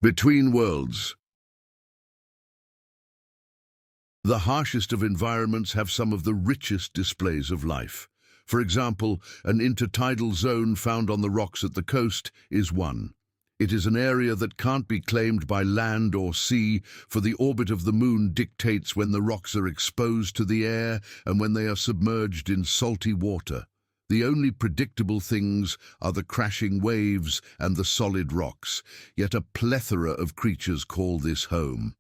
Between worlds. The harshest of environments have some of the richest displays of life. For example, an intertidal zone found on the rocks at the coast is one. It is an area that can't be claimed by land or sea, for the orbit of the moon dictates when the rocks are exposed to the air and when they are submerged in salty water. The only predictable things are the crashing waves and the solid rocks, yet a plethora of creatures call this home.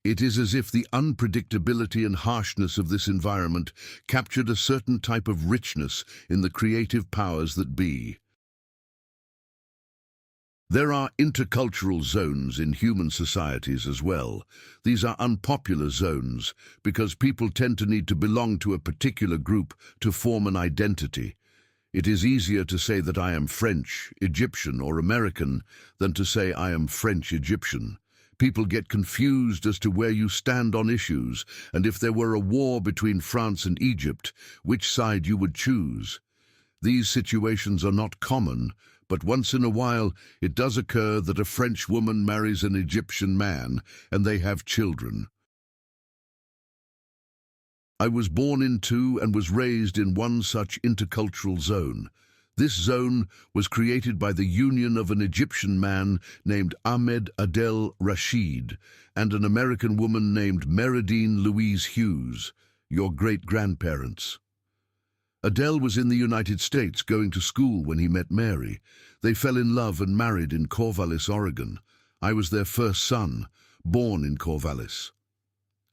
It is as if the unpredictability and harshness of this environment captured a certain type of richness in the creative powers that be. There are intercultural zones in human societies as well. These are unpopular zones because people tend to need to belong to a particular group to form an identity. It is easier to say that I am French, Egyptian, or American than to say I am French-Egyptian. People get confused as to where you stand on issues, and if there were a war between France and Egypt, which side you would choose. These situations are not common, but once in a while it does occur that a French woman marries an Egyptian man, and they have children. I was born into and was raised in one such intercultural zone. This zone was created by the union of an Egyptian man named Ahmed Adel Rashid and an American woman named Meridine Louise Hughes, your great-grandparents. Adele was in the United States going to school when he met Mary. They fell in love and married in Corvallis, Oregon. I was their first son, born in Corvallis.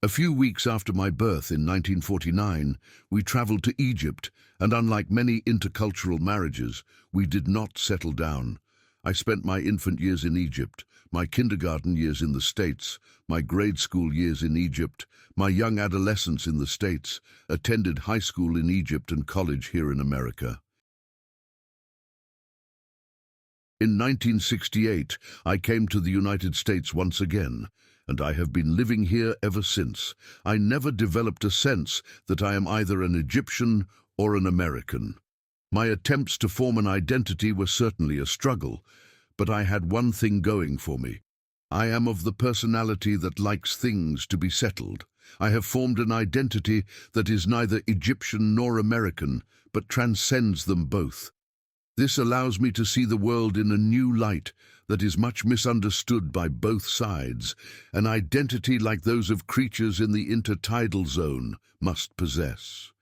A few weeks after my birth in 1949, we traveled to Egypt, and unlike many intercultural marriages, we did not settle down. I spent my infant years in Egypt, my kindergarten years in the States, my grade school years in Egypt, my young adolescence in the States, attended high school in Egypt and college here in America. In 1968, I came to the United States once again, and I have been living here ever since. I never developed a sense that I am either an Egyptian or an American. My attempts to form an identity were certainly a struggle, but I had one thing going for me. I am of the personality that likes things to be settled. I have formed an identity that is neither Egyptian nor American, but transcends them both. This allows me to see the world in a new light that is much misunderstood by both sides. An identity like those of creatures in the intertidal zone must possess.